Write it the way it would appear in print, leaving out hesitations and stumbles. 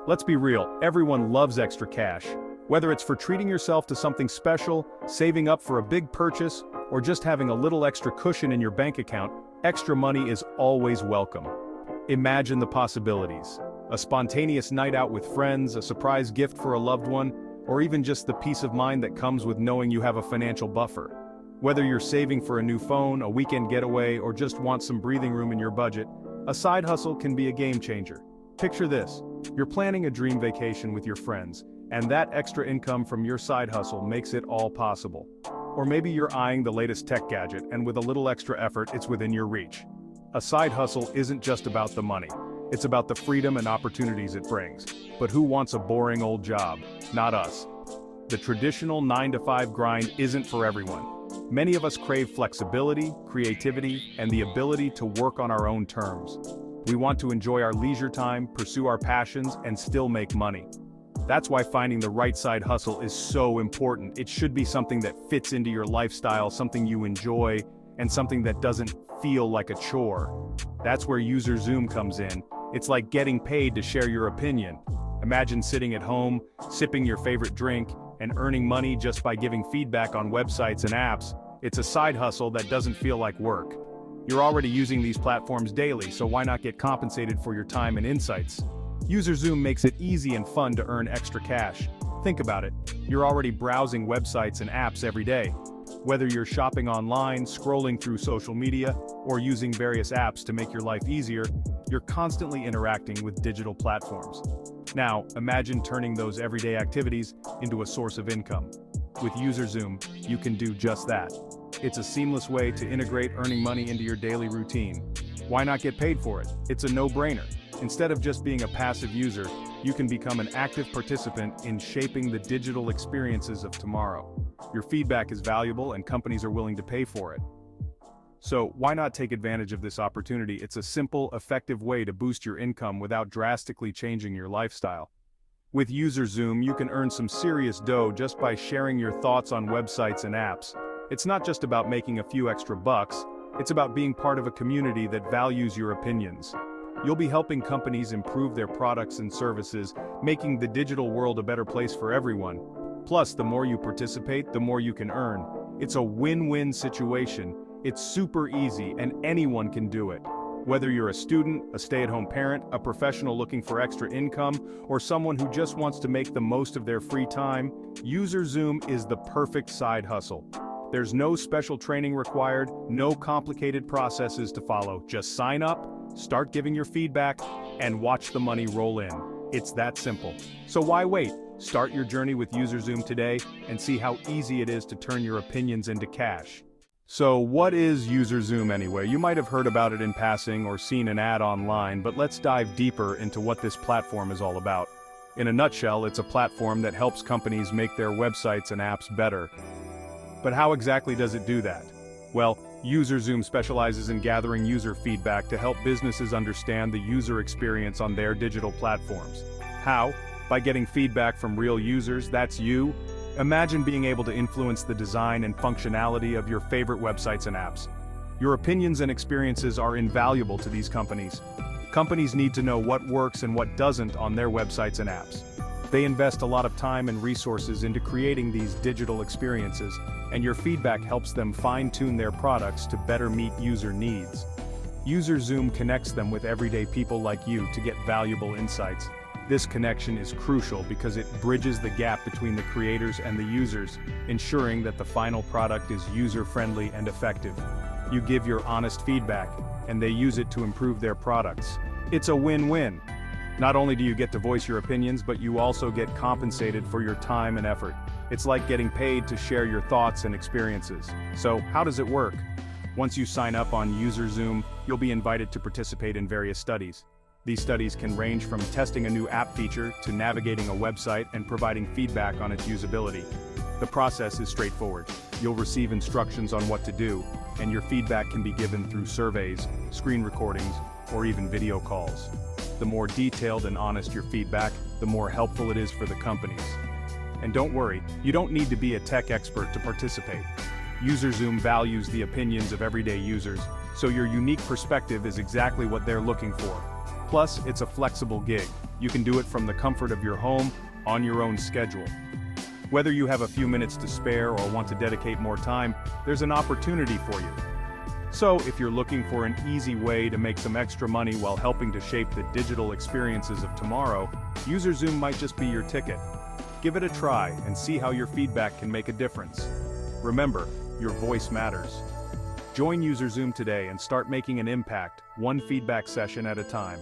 Let's be real, everyone loves extra cash. Whether it's for treating yourself to something special, saving up for a big purchase, or just having a little extra cushion in your bank account, extra money is always welcome. Imagine the possibilities. A spontaneous night out with friends, a surprise gift for a loved one, or even just the peace of mind that comes with knowing you have a financial buffer. Whether you're saving for a new phone, a weekend getaway, or just want some breathing room in your budget, a side hustle can be a game changer. Picture this. You're planning a dream vacation with your friends, and that extra income from your side hustle makes it all possible. Or maybe you're eyeing the latest tech gadget, and with a little extra effort, it's within your reach. A side hustle isn't just about the money. It's about the freedom and opportunities it brings. But who wants a boring old job? Not us. The traditional 9-to-5 grind isn't for everyone. Many of us crave flexibility, creativity, and the ability to work on our own terms. We want to enjoy our leisure time, pursue our passions, and still make money. That's why finding the right side hustle is so important. It should be something that fits into your lifestyle, something you enjoy, and something that doesn't feel like a chore. That's where UserZoom comes in. It's like getting paid to share your opinion. Imagine sitting at home, sipping your favorite drink, and earning money just by giving feedback on websites and apps. It's a side hustle that doesn't feel like work. You're already using these platforms daily, so why not get compensated for your time and insights? UserZoom makes it easy and fun to earn extra cash. Think about it. You're already browsing websites and apps every day. Whether you're shopping online, scrolling through social media, or using various apps to make your life easier, you're constantly interacting with digital platforms. Now, imagine turning those everyday activities into a source of income. With UserZoom, you can do just that. It's a seamless way to integrate earning money into your daily routine. Why not get paid for it? It's a no-brainer. Instead of just being a passive user, you can become an active participant in shaping the digital experiences of tomorrow. Your feedback is valuable and companies are willing to pay for it. So why not take advantage of this opportunity? It's a simple, effective way to boost your income without drastically changing your lifestyle. With UserZoom, you can earn some serious dough just by sharing your thoughts on websites and apps. It's not just about making a few extra bucks, it's about being part of a community that values your opinions. You'll be helping companies improve their products and services, making the digital world a better place for everyone. Plus, the more you participate, the more you can earn. It's a win-win situation. It's super easy and anyone can do it. Whether you're a student, a stay-at-home parent, a professional looking for extra income, or someone who just wants to make the most of their free time, UserZoom is the perfect side hustle. There's no special training required, no complicated processes to follow. Just sign up, start giving your feedback, and watch the money roll in. It's that simple. So why wait? Start your journey with UserZoom today and see how easy it is to turn your opinions into cash. So what is UserZoom anyway? You might have heard about it in passing or seen an ad online, but let's dive deeper into what this platform is all about. In a nutshell, it's a platform that helps companies make their websites and apps better. But how exactly does it do that? Well, UserZoom specializes in gathering user feedback to help businesses understand the user experience on their digital platforms. How? By getting feedback from real users, that's you. Imagine being able to influence the design and functionality of your favorite websites and apps. Your opinions and experiences are invaluable to these companies. Companies need to know what works and what doesn't on their websites and apps. They invest a lot of time and resources into creating these digital experiences, and your feedback helps them fine-tune their products to better meet user needs. UserZoom connects them with everyday people like you to get valuable insights. This connection is crucial because it bridges the gap between the creators and the users, ensuring that the final product is user-friendly and effective. You give your honest feedback, and they use it to improve their products. It's a win-win. Not only do you get to voice your opinions, but you also get compensated for your time and effort. It's like getting paid to share your thoughts and experiences. So, how does it work? Once you sign up on UserZoom, you'll be invited to participate in various studies. These studies can range from testing a new app feature to navigating a website and providing feedback on its usability. The process is straightforward. You'll receive instructions on what to do, and your feedback can be given through surveys, screen recordings, or even video calls. The more detailed and honest your feedback, the more helpful it is for the companies. And don't worry, you don't need to be a tech expert to participate. UserZoom values the opinions of everyday users, so your unique perspective is exactly what they're looking for. Plus, it's a flexible gig. You can do it from the comfort of your home, on your own schedule. Whether you have a few minutes to spare or want to dedicate more time, there's an opportunity for you. So, if you're looking for an easy way to make some extra money while helping to shape the digital experiences of tomorrow, UserZoom might just be your ticket. Give it a try and see how your feedback can make a difference. Remember, your voice matters. Join UserZoom today and start making an impact, one feedback session at a time.